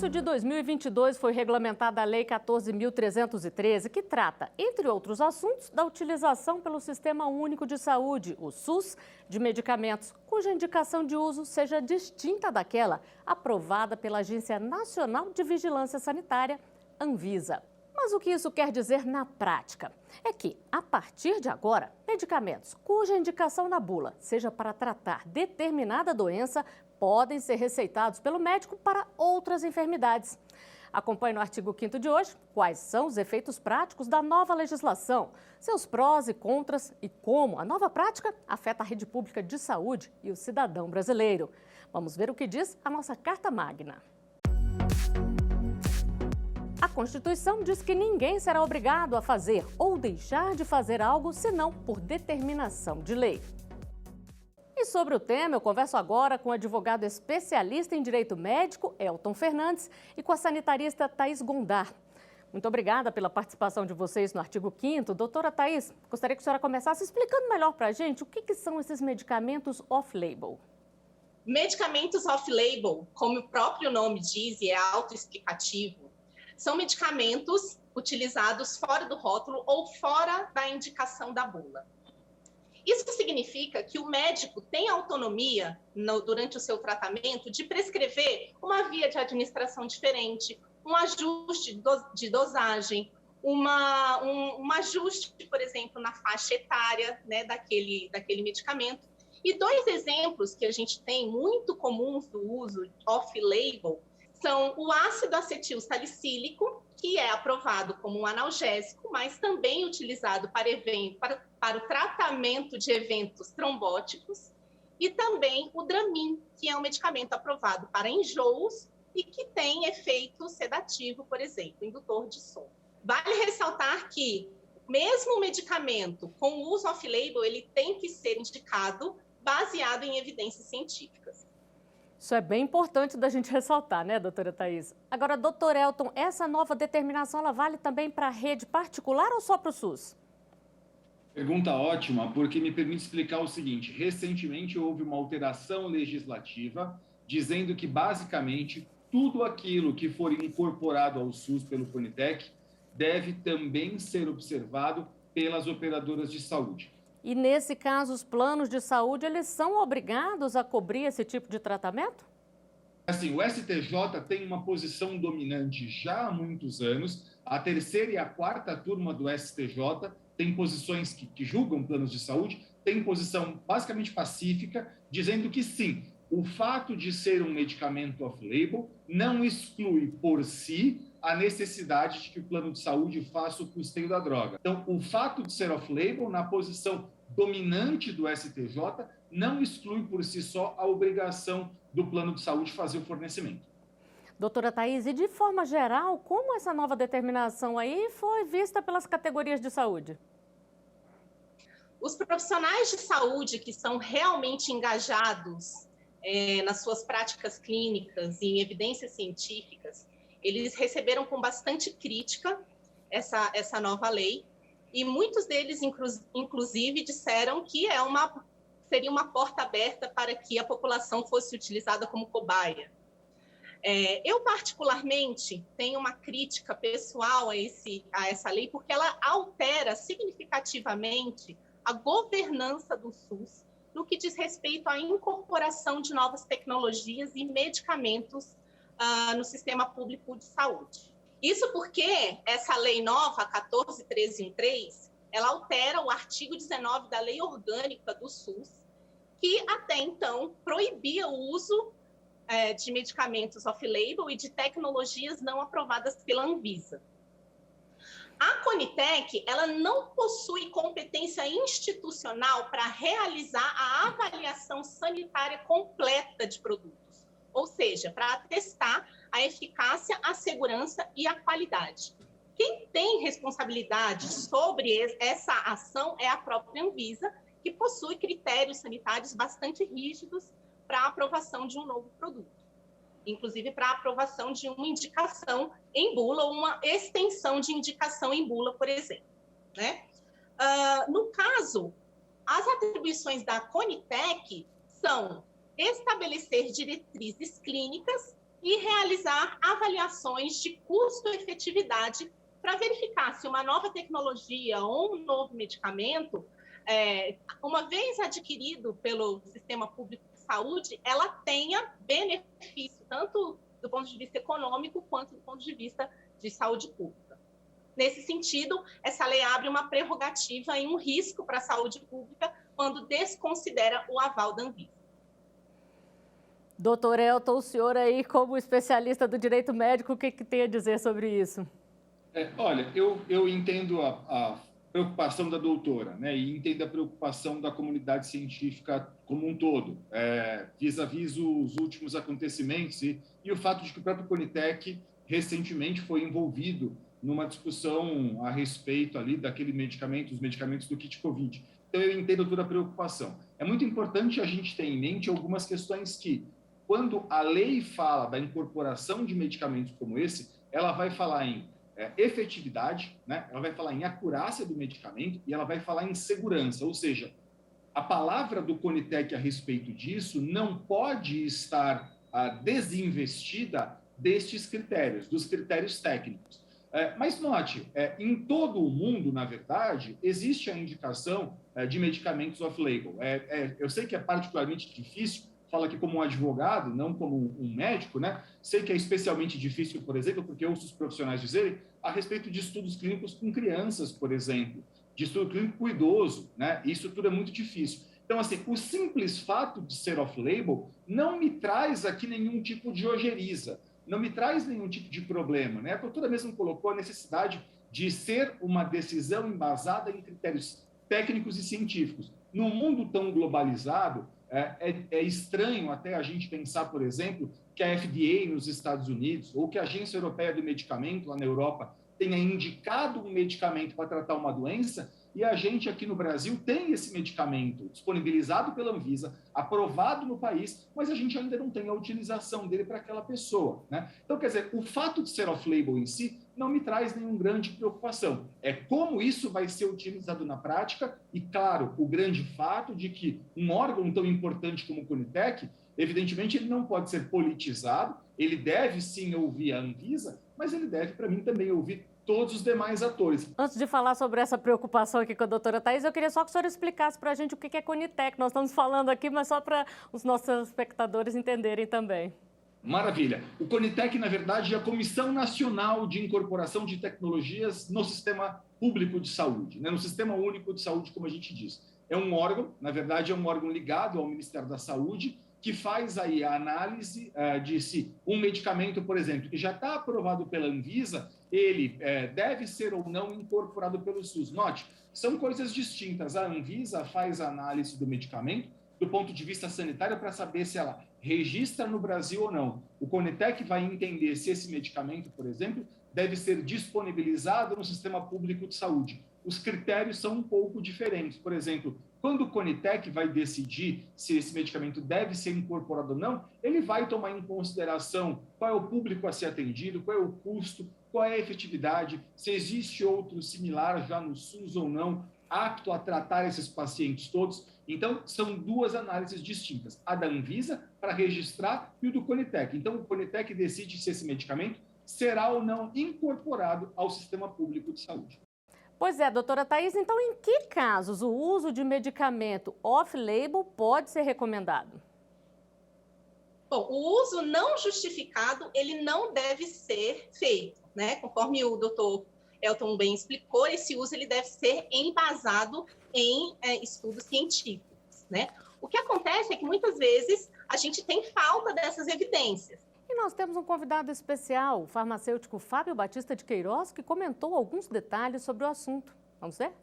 março de 2022 foi regulamentada a Lei 14.313, que trata, entre outros assuntos, da utilização pelo Sistema Único de Saúde, o SUS, de medicamentos cuja indicação de uso seja distinta daquela aprovada pela Agência Nacional de Vigilância Sanitária, Anvisa. Mas o que isso quer dizer na prática? É que, a partir de agora, medicamentos cuja indicação na bula seja para tratar determinada doença podem ser receitados pelo médico para outras enfermidades. Acompanhe no artigo 5º de hoje quais são os efeitos práticos da nova legislação, seus prós e contras e como a nova prática afeta a rede pública de saúde e o cidadão brasileiro. Vamos ver o que diz a nossa Carta Magna. A Constituição diz que ninguém será obrigado a fazer ou deixar de fazer algo senão por determinação de lei. E sobre o tema, eu converso agora com o advogado especialista em direito médico, Elton Fernandes, e com a sanitarista Thaís Gondar. Muito obrigada pela participação de vocês no artigo 5º. Doutora Thaís, gostaria que a senhora começasse explicando melhor para a gente o que são esses medicamentos off-label. Medicamentos off-label, como o próprio nome diz e é autoexplicativo, são medicamentos utilizados fora do rótulo ou fora da indicação da bula. Isso significa que o médico tem autonomia, durante o seu tratamento, de prescrever uma via de administração diferente, um ajuste de dosagem, um ajuste, por exemplo, na faixa etária, né, daquele medicamento. E dois exemplos que a gente tem muito comuns do uso off-label são o ácido acetil salicílico, que é aprovado como um analgésico, mas também utilizado para o tratamento de eventos trombóticos, e também o Dramin, que é um medicamento aprovado para enjoos e que tem efeito sedativo, por exemplo, indutor de sono. Vale ressaltar que, mesmo o medicamento com uso off-label, ele tem que ser indicado baseado em evidências científicas. Isso é bem importante da gente ressaltar, né, doutora Thaís? Agora, doutor Elton, essa nova determinação, ela vale também para a rede particular ou só para o SUS? Pergunta ótima, porque me permite explicar o seguinte. Recentemente houve uma alteração legislativa dizendo que, basicamente, tudo aquilo que for incorporado ao SUS pelo Conitec deve também ser observado pelas operadoras de saúde. E, nesse caso, os planos de saúde, eles são obrigados a cobrir esse tipo de tratamento? Assim, o STJ tem uma posição dominante já há muitos anos. A terceira e a quarta turma do STJ tem posições que julgam planos de saúde, tem posição basicamente pacífica, dizendo que sim, o fato de ser um medicamento off-label não exclui por si a necessidade de que o plano de saúde faça o custeio da droga. Então, o fato de ser off-label, na posição dominante do STJ, não exclui por si só a obrigação do plano de saúde fazer o fornecimento. Doutora Thaís, e de forma geral, como essa nova determinação aí foi vista pelas categorias de saúde? Os profissionais de saúde que são realmente engajados nas suas práticas clínicas e em evidências científicas, eles receberam com bastante crítica essa nova lei, e muitos deles, inclusive, disseram que seria uma porta aberta para que a população fosse utilizada como cobaia. Eu, particularmente, tenho uma crítica pessoal a essa lei, porque ela altera significativamente a governança do SUS no que diz respeito à incorporação de novas tecnologias e medicamentos no sistema público de saúde. Isso porque essa lei nova, 14.1313, ela altera o artigo 19 da Lei Orgânica do SUS, que até então proibia o uso de medicamentos off-label e de tecnologias não aprovadas pela Anvisa. A Conitec, ela não possui competência institucional para realizar a avaliação sanitária completa de produtos, ou seja, para atestar a eficácia, a segurança e a qualidade. Quem tem responsabilidade sobre essa ação é a própria Anvisa, que possui critérios sanitários bastante rígidos para a aprovação de um novo produto, inclusive para a aprovação de uma indicação em bula ou uma extensão de indicação em bula, por exemplo, né? No caso, as atribuições da Conitec são estabelecer diretrizes clínicas e realizar avaliações de custo-efetividade para verificar se uma nova tecnologia ou um novo medicamento, uma vez adquirido pelo sistema público de saúde, ela tenha benefício, tanto do ponto de vista econômico quanto do ponto de vista de saúde pública. Nesse sentido, essa lei abre uma prerrogativa e um risco para a saúde pública quando desconsidera o aval da Anvisa. Doutor Elton, o senhor aí, como especialista do direito médico, o que tem a dizer sobre isso? Olha, eu entendo a preocupação da doutora, né, e entendo a preocupação da comunidade científica como um todo, vis-à-vis os últimos acontecimentos e o fato de que o próprio Conitec recentemente foi envolvido numa discussão a respeito ali daquele medicamento, os medicamentos do kit Covid. Então, eu entendo toda a preocupação. É muito importante a gente ter em mente algumas questões que, quando a lei fala da incorporação de medicamentos como esse, ela vai falar em efetividade, né? Ela vai falar em acurácia do medicamento e ela vai falar em segurança, ou seja, a palavra do Conitec a respeito disso não pode estar desinvestida destes critérios, dos critérios técnicos. Mas note, em todo o mundo, na verdade, existe a indicação de medicamentos off-label. Eu sei que é particularmente difícil, falo aqui como um advogado, não como um médico, né? Sei que é especialmente difícil, por exemplo, porque eu ouço os profissionais dizerem a respeito de estudos clínicos com crianças, por exemplo, de estudo clínico com idoso, né? Isso tudo é muito difícil. Então, assim, o simples fato de ser off-label não me traz aqui nenhum tipo de ojeriza, não me traz nenhum tipo de problema, né? A doutora mesmo colocou a necessidade de ser uma decisão embasada em critérios técnicos e científicos. Num mundo tão globalizado, é estranho até a gente pensar, por exemplo, que a FDA nos Estados Unidos ou que a Agência Europeia do Medicamento lá na Europa tenha indicado um medicamento para tratar uma doença e a gente aqui no Brasil tem esse medicamento disponibilizado pela Anvisa, aprovado no país, mas a gente ainda não tem a utilização dele para aquela pessoa, né? Então, quer dizer, o fato de ser off-label em si não me traz nenhuma grande preocupação. É como isso vai ser utilizado na prática e, claro, o grande fato de que um órgão tão importante como o Conitec, evidentemente, ele não pode ser politizado, ele deve sim ouvir a Anvisa, mas ele deve, para mim, também ouvir todos os demais atores. Antes de falar sobre essa preocupação aqui com a doutora Thaís, eu queria só que o senhor explicasse para a gente o que é Conitec. Nós estamos falando aqui, mas só para os nossos espectadores entenderem também. Maravilha. O Conitec, na verdade, é a Comissão Nacional de Incorporação de Tecnologias no Sistema Público de Saúde, né? No Sistema Único de Saúde, como a gente diz. É um órgão, na verdade, é um órgão ligado ao Ministério da Saúde, que faz aí a análise de se um medicamento, por exemplo, que já está aprovado pela Anvisa, ele deve ser ou não incorporado pelo SUS. Note, são coisas distintas. A Anvisa faz a análise do medicamento do ponto de vista sanitário para saber se ela registra no Brasil ou não. O Conitec vai entender se esse medicamento, por exemplo, deve ser disponibilizado no sistema público de saúde. Os critérios são um pouco diferentes. Por exemplo, quando o Conitec vai decidir se esse medicamento deve ser incorporado ou não, ele vai tomar em consideração qual é o público a ser atendido, qual é o custo, qual é a efetividade, se existe outro similar já no SUS ou não, apto a tratar esses pacientes todos. Então, são duas análises distintas. A da Anvisa, para registrar, e o do Conitec. Então, o Conitec decide se esse medicamento será ou não incorporado ao sistema público de saúde. Pois é, doutora Thaís, então em que casos o uso de medicamento off-label pode ser recomendado? Bom, o uso não justificado, ele não deve ser feito, né? Conforme o doutor Elton bem explicou, esse uso ele deve ser embasado em estudos científicos, né? O que acontece é que muitas vezes a gente tem falta dessas evidências. E nós temos um convidado especial, o farmacêutico Fábio Batista de Queiroz, que comentou alguns detalhes sobre o assunto. Vamos ver?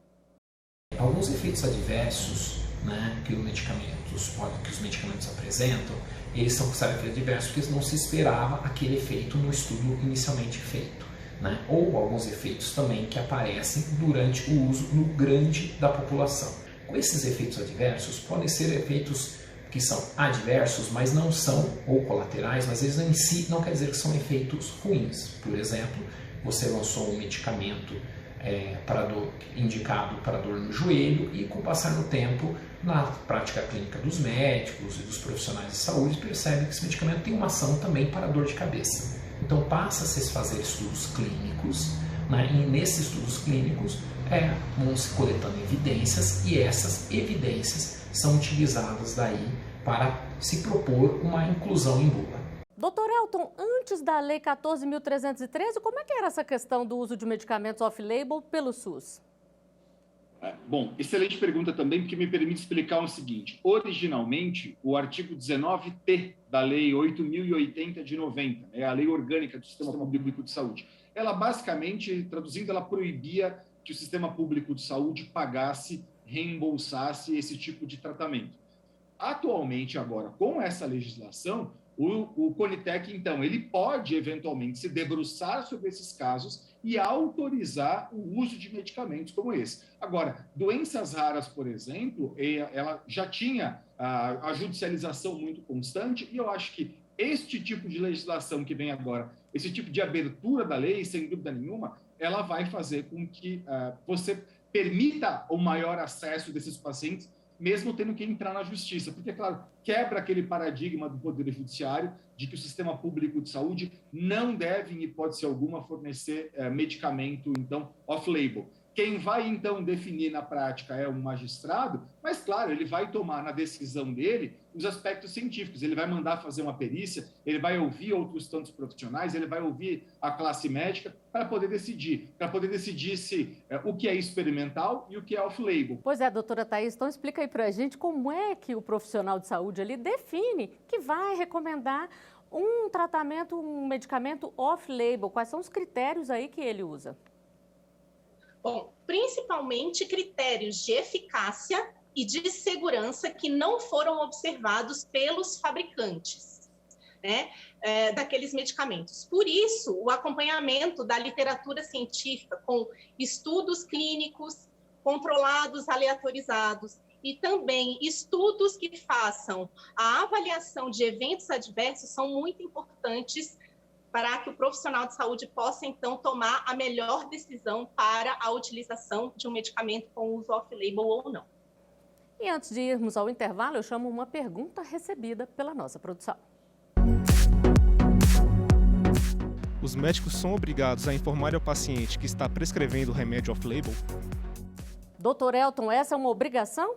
Alguns efeitos adversos, né, que os medicamentos apresentam, eles são considerados adversos porque não se esperava aquele efeito no estudo inicialmente feito, né? Ou alguns efeitos também que aparecem durante o uso no grande da população. Com esses efeitos adversos, podem ser efeitos que são adversos, mas não são, ou colaterais, mas eles em si não quer dizer que são efeitos ruins. Por exemplo, você lançou um medicamento indicado para dor no joelho, e com o passar do tempo, na prática clínica dos médicos e dos profissionais de saúde, percebe que esse medicamento tem uma ação também para dor de cabeça. Então passa-se a fazer estudos clínicos, né? E nesses estudos clínicos vão se coletando evidências, e essas evidências são utilizadas daí para se propor uma inclusão em bula. Doutor Elton, antes da Lei 14.313, como é que era essa questão do uso de medicamentos off-label pelo SUS? Bom, excelente pergunta também, porque me permite explicar o seguinte. Originalmente, o artigo 19T da Lei 8.080 de 90, a Lei Orgânica do Sistema Público de Saúde, ela basicamente, traduzindo, ela proibia que o Sistema Público de Saúde pagasse, reembolsasse esse tipo de tratamento. Atualmente, agora, com essa legislação, o CONITEC, então, ele pode, eventualmente, se debruçar sobre esses casos e autorizar o uso de medicamentos como esse. Agora, doenças raras, por exemplo, ela já tinha a judicialização muito constante, e eu acho que este tipo de legislação que vem agora, esse tipo de abertura da lei, sem dúvida nenhuma, ela vai fazer com que você permita o maior acesso desses pacientes, mesmo tendo que entrar na justiça, porque, claro, quebra aquele paradigma do Poder Judiciário de que o sistema público de saúde não deve, em hipótese alguma, fornecer medicamento, então, off-label. Quem vai, então, definir na prática é um magistrado, mas, claro, ele vai tomar na decisão dele os aspectos científicos, ele vai mandar fazer uma perícia, ele vai ouvir outros tantos profissionais, ele vai ouvir a classe médica para poder decidir se o que é experimental e o que é off-label. Pois é, doutora Thaís, então explica aí para a gente como é que o profissional de saúde ali define que vai recomendar um tratamento, um medicamento off-label, quais são os critérios aí que ele usa? Bom, principalmente critérios de eficácia e de segurança que não foram observados pelos fabricantes, né, daqueles medicamentos. Por isso, o acompanhamento da literatura científica com estudos clínicos controlados, aleatorizados, e também estudos que façam a avaliação de eventos adversos são muito importantes para que o profissional de saúde possa, então, tomar a melhor decisão para a utilização de um medicamento com uso off-label ou não. E antes de irmos ao intervalo, eu chamo uma pergunta recebida pela nossa produção. Os médicos são obrigados a informar ao paciente que está prescrevendo o remédio off-label? Doutor Elton, essa é uma obrigação?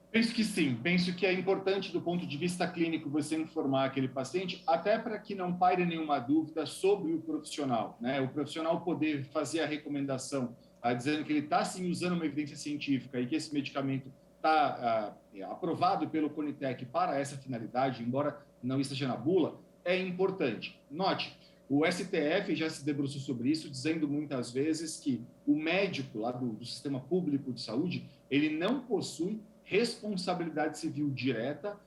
Penso que sim, penso que é importante do ponto de vista clínico você informar aquele paciente, até para que não paire nenhuma dúvida sobre o profissional, né? O profissional poder fazer a recomendação, dizendo que ele está sim usando uma evidência científica e que esse medicamento está aprovado pelo CONITEC para essa finalidade, embora não esteja na bula, é importante. Note, o STF já se debruçou sobre isso, dizendo muitas vezes que o médico lá do sistema público de saúde, ele não possui responsabilidade civil direta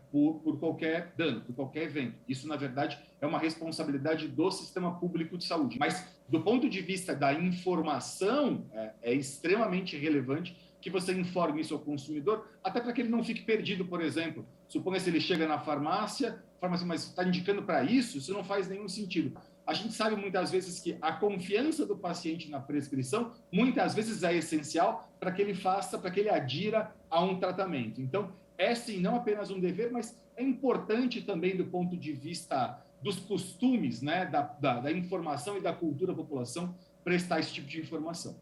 por qualquer dano, por qualquer evento. Isso, na verdade, é uma responsabilidade do sistema público de saúde. Mas, do ponto de vista da informação, é extremamente relevante que você informe isso ao consumidor, até para que ele não fique perdido, por exemplo. Suponha se ele chega na farmácia, mas está indicando para isso? Isso não faz nenhum sentido. A gente sabe muitas vezes que a confiança do paciente na prescrição, muitas vezes é essencial para que ele adira a um tratamento. Então, é sim, não apenas um dever, mas é importante também do ponto de vista dos costumes, né, da informação e da cultura da população, prestar esse tipo de informação.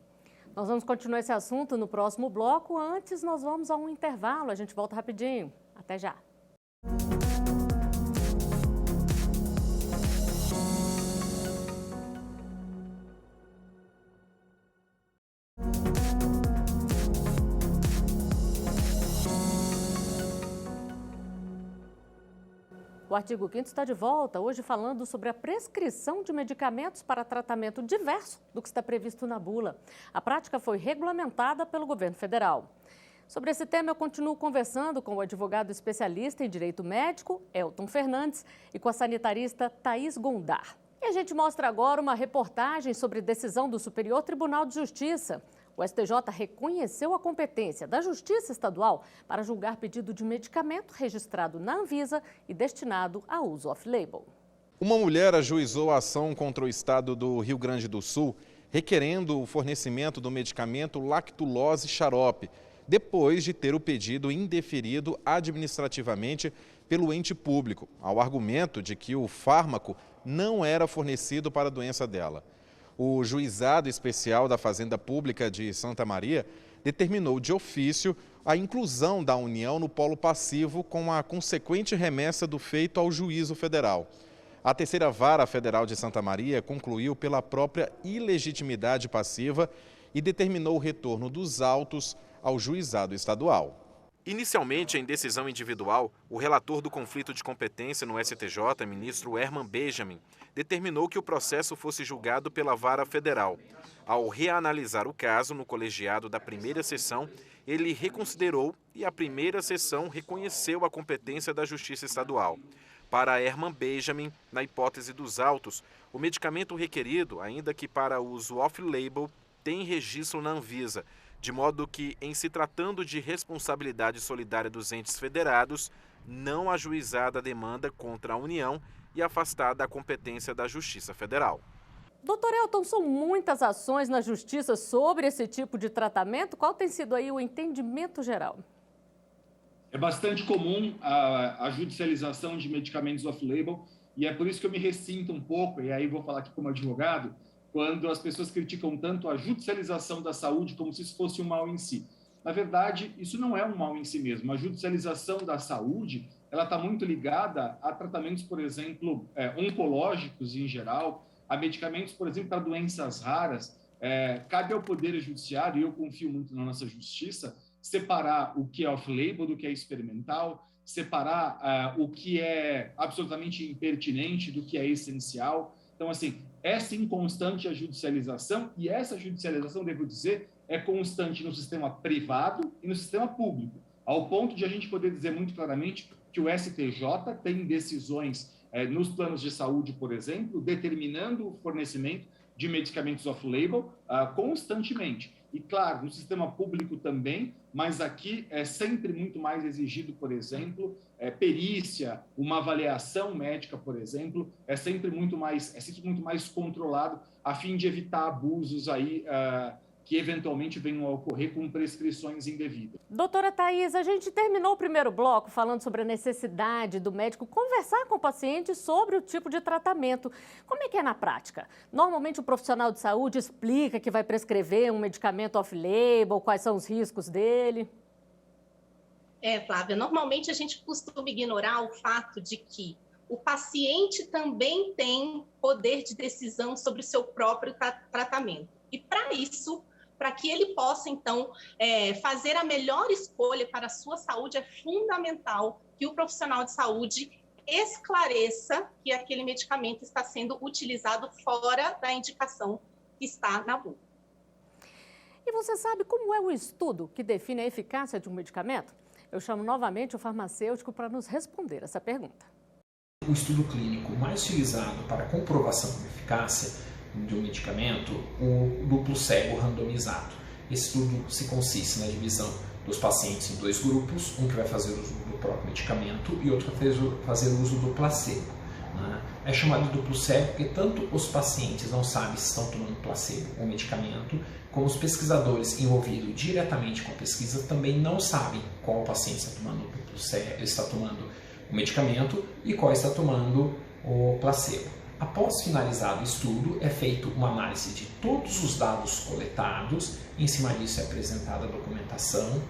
Nós vamos continuar esse assunto no próximo bloco. Antes, nós vamos a um intervalo. A gente volta rapidinho. Até já. O artigo 5º está de volta, hoje falando sobre a prescrição de medicamentos para tratamento diverso do que está previsto na bula. A prática foi regulamentada pelo governo federal. Sobre esse tema, eu continuo conversando com o advogado especialista em direito médico, Elton Fernandes, e com a sanitarista Thaís Gondar. E a gente mostra agora uma reportagem sobre decisão do Superior Tribunal de Justiça. O STJ reconheceu a competência da Justiça Estadual para julgar pedido de medicamento registrado na Anvisa e destinado a uso off-label. Uma mulher ajuizou a ação contra o estado do Rio Grande do Sul requerendo o fornecimento do medicamento lactulose xarope, depois de ter o pedido indeferido administrativamente pelo ente público, ao argumento de que o fármaco não era fornecido para a doença dela. O Juizado Especial da Fazenda Pública de Santa Maria determinou de ofício a inclusão da União no polo passivo com a consequente remessa do feito ao Juízo Federal. A terceira Vara Federal de Santa Maria concluiu pela própria ilegitimidade passiva e determinou o retorno dos autos ao Juizado Estadual. Inicialmente, em decisão individual, o relator do conflito de competência no STJ, ministro Herman Benjamin, determinou que o processo fosse julgado pela Vara Federal. Ao reanalisar o caso no colegiado da primeira sessão, ele reconsiderou e a primeira sessão reconheceu a competência da Justiça Estadual. Para Herman Benjamin, na hipótese dos autos, o medicamento requerido, ainda que para uso off-label, tem registro na Anvisa, de modo que, em se tratando de responsabilidade solidária dos entes federados, não ajuizada a demanda contra a União e afastada a competência da Justiça Federal. Doutor Elton, são muitas ações na Justiça sobre esse tipo de tratamento. Qual tem sido aí o entendimento geral? É bastante comum a judicialização de medicamentos off-label e é por isso que eu me ressinto um pouco, e aí vou falar aqui como advogado, quando as pessoas criticam tanto a judicialização da saúde como se isso fosse um mal em si. Na verdade, isso não é um mal em si mesmo. A judicialização da saúde, ela está muito ligada a tratamentos, por exemplo, oncológicos em geral, a medicamentos, por exemplo, para doenças raras. Cabe ao Poder Judiciário, e eu confio muito na nossa justiça, separar o que é off-label do que é experimental, separar o que é absolutamente impertinente do que é essencial. Então, assim, é sim constante a judicialização, e essa judicialização, devo dizer, é constante no sistema privado e no sistema público, ao ponto de a gente poder dizer muito claramente que o STJ tem decisões nos planos de saúde, por exemplo, determinando o fornecimento de medicamentos off-label constantemente. E, claro, no sistema público também, mas aqui é sempre muito mais exigido, por exemplo, perícia, uma avaliação médica, por exemplo, é sempre muito mais controlado, a fim de evitar abusos aí que eventualmente venham a ocorrer com prescrições indevidas. Doutora Thaís, a gente terminou o primeiro bloco falando sobre a necessidade do médico conversar com o paciente sobre o tipo de tratamento. Como é que é na prática? Normalmente o profissional de saúde explica que vai prescrever um medicamento off-label, quais são os riscos dele? Flávia, normalmente a gente costuma ignorar o fato de que o paciente também tem poder de decisão sobre o seu próprio tratamento. E para isso, para que ele possa, então, fazer a melhor escolha para a sua saúde, é fundamental que o profissional de saúde esclareça que aquele medicamento está sendo utilizado fora da indicação que está na bula. E você sabe como é o estudo que define a eficácia de um medicamento? Eu chamo novamente o farmacêutico para nos responder essa pergunta. O estudo clínico mais utilizado para comprovação de eficácia de um medicamento, o duplo cego randomizado. Esse estudo se consiste na divisão dos pacientes em dois grupos, um que vai fazer uso do próprio medicamento e outro que vai fazer uso do placebo. É chamado de duplo cego porque tanto os pacientes não sabem se estão tomando placebo ou medicamento, como os pesquisadores envolvidos diretamente com a pesquisa também não sabem qual paciente está tomando o medicamento e qual está tomando o placebo. Após finalizado o estudo, é feita uma análise de todos os dados coletados, em cima disso é apresentada a documentação,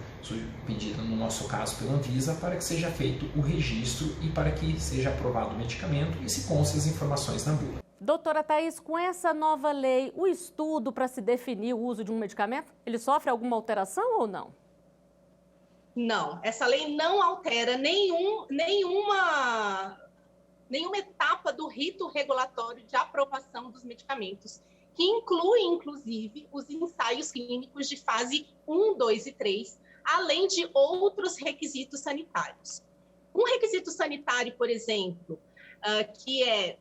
pedida no nosso caso pela Anvisa, para que seja feito o registro e para que seja aprovado o medicamento e se conste as informações na bula. Doutora Thaís, com essa nova lei, o estudo para se definir o uso de um medicamento, ele sofre alguma alteração ou não? Não, essa lei não altera nenhuma etapa do rito regulatório de aprovação dos medicamentos, que inclui, inclusive, os ensaios clínicos de fase 1, 2 e 3, além de outros requisitos sanitários. Um requisito sanitário, por exemplo, que é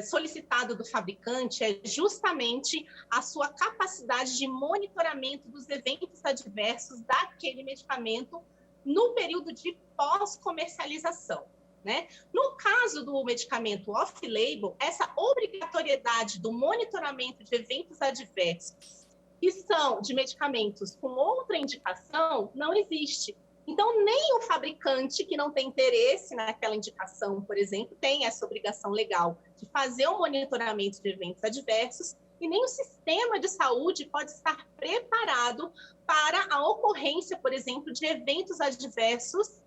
solicitado do fabricante é justamente a sua capacidade de monitoramento dos eventos adversos daquele medicamento no período de pós-comercialização. né? No caso do medicamento off-label, essa obrigatoriedade do monitoramento de eventos adversos, que são de medicamentos com outra indicação, não existe. Então, nem o fabricante que não tem interesse naquela indicação, por exemplo, tem essa obrigação legal de fazer o monitoramento de eventos adversos, e nem o sistema de saúde pode estar preparado para a ocorrência, por exemplo, de eventos adversos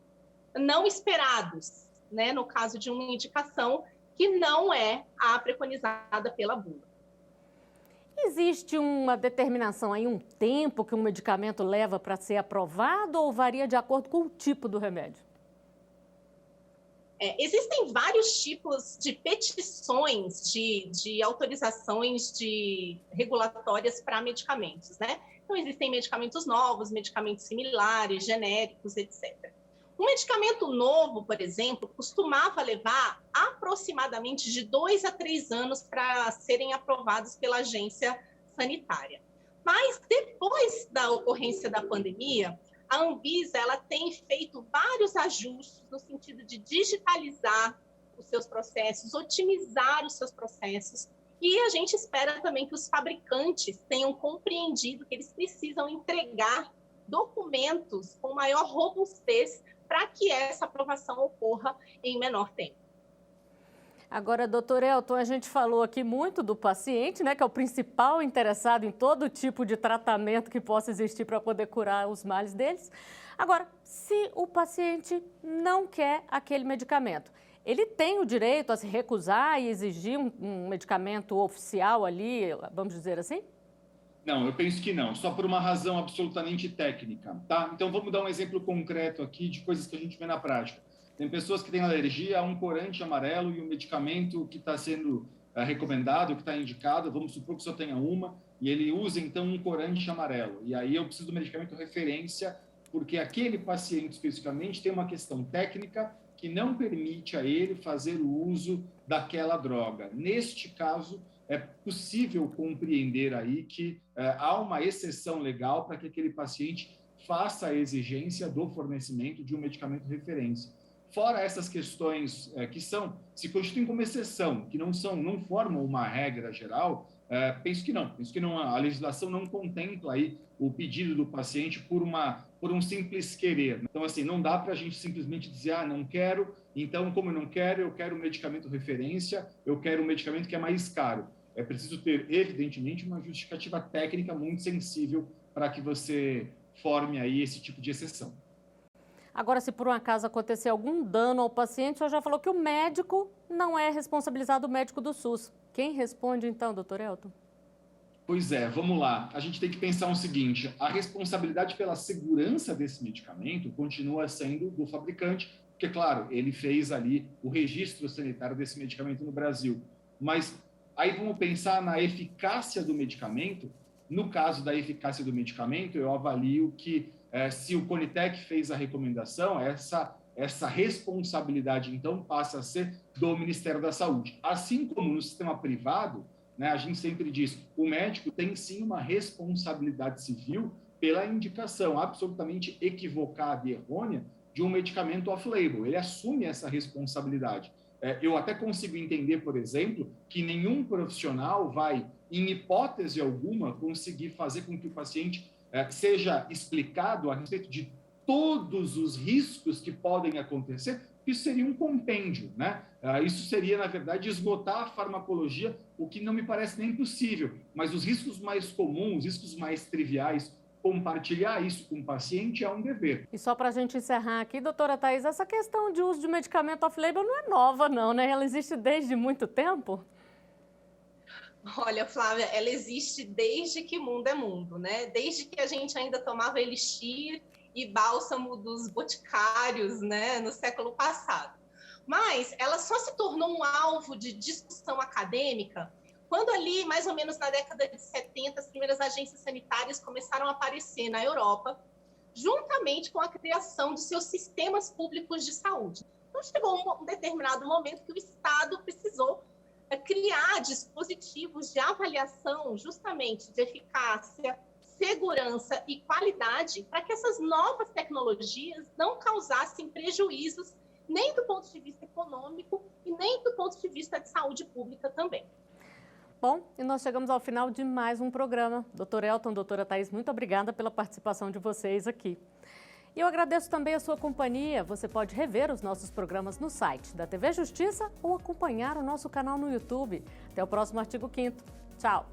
não esperados, né, no caso de uma indicação que não é a preconizada pela bula. Existe uma determinação aí, um tempo que um medicamento leva para ser aprovado ou varia de acordo com o tipo do remédio? Existem vários tipos de petições de autorizações regulatórias para medicamentos, né? Então, existem medicamentos novos, medicamentos similares, genéricos, etc. Um medicamento novo, por exemplo, costumava levar aproximadamente de 2 a 3 anos para serem aprovados pela agência sanitária. Mas, depois da ocorrência da pandemia, a Anvisa ela tem feito vários ajustes no sentido de digitalizar os seus processos, otimizar os seus processos, e a gente espera também que os fabricantes tenham compreendido que eles precisam entregar documentos com maior robustez para que essa aprovação ocorra em menor tempo. Agora, doutor Elton, a gente falou aqui muito do paciente, né, que é o principal interessado em todo tipo de tratamento que possa existir para poder curar os males deles. Agora, se o paciente não quer aquele medicamento, ele tem o direito a se recusar e exigir um medicamento oficial ali, vamos dizer assim? Não, eu penso que não, só por uma razão absolutamente técnica, tá? Então, vamos dar um exemplo concreto aqui de coisas que a gente vê na prática. Tem pessoas que têm alergia a um corante amarelo e o medicamento que está sendo recomendado, que está indicado, vamos supor que só tenha uma, e ele usa, então, um corante amarelo. E aí eu preciso do medicamento referência, porque aquele paciente, especificamente, tem uma questão técnica que não permite a ele fazer o uso daquela droga. Neste caso, é possível compreender aí que há uma exceção legal para que aquele paciente faça a exigência do fornecimento de um medicamento referência. Fora essas questões que se constituem como exceção, que não formam uma regra geral, penso que não, a legislação não contempla aí o pedido do paciente por um simples querer. Então, assim, não dá para a gente simplesmente dizer, não quero, então, como eu não quero, eu quero um medicamento referência, eu quero um medicamento que é mais caro. É preciso ter, evidentemente, uma justificativa técnica muito sensível para que você forme aí esse tipo de exceção. Agora, se por um acaso acontecer algum dano ao paciente, o senhor já falou que o médico não é responsabilizado, o médico do SUS. Quem responde então, doutor Elton? Pois é, vamos lá. A gente tem que pensar o seguinte, a responsabilidade pela segurança desse medicamento continua sendo do fabricante, porque, claro, ele fez ali o registro sanitário desse medicamento no Brasil. Mas aí vamos pensar na eficácia do medicamento. No caso da eficácia do medicamento, eu avalio que se o Conitec fez a recomendação, essa responsabilidade, então, passa a ser do Ministério da Saúde. Assim como no sistema privado, né, a gente sempre diz, o médico tem sim uma responsabilidade civil pela indicação absolutamente equivocada e errônea de um medicamento off-label. Ele assume essa responsabilidade. Eu até consigo entender, por exemplo, que nenhum profissional vai, em hipótese alguma, conseguir fazer com que o paciente seja explicado a respeito de todos os riscos que podem acontecer. Isso seria um compêndio, né? Isso seria, na verdade, esgotar a farmacologia, o que não me parece nem possível. Mas os riscos mais comuns, os riscos mais triviais, compartilhar isso com o paciente é um dever. E só para a gente encerrar aqui, doutora Thaís, essa questão de uso de medicamento off-label não é nova, não, né? Ela existe desde muito tempo? Olha, Flávia, ela existe desde que mundo é mundo, né? Desde que a gente ainda tomava elixir e bálsamo dos boticários, né, no século passado. Mas ela só se tornou um alvo de discussão acadêmica quando ali, mais ou menos na década de 70, as primeiras agências sanitárias começaram a aparecer na Europa, juntamente com a criação de seus sistemas públicos de saúde. Então, chegou um determinado momento que o Estado precisou criar dispositivos de avaliação justamente de eficácia, segurança e qualidade para que essas novas tecnologias não causassem prejuízos nem do ponto de vista econômico e nem do ponto de vista de saúde pública também. Bom, e nós chegamos ao final de mais um programa. Dr. Elton, doutora Thaís, muito obrigada pela participação de vocês aqui. E eu agradeço também a sua companhia. Você pode rever os nossos programas no site da TV Justiça ou acompanhar o nosso canal no YouTube. Até o próximo Artigo 5º. Tchau!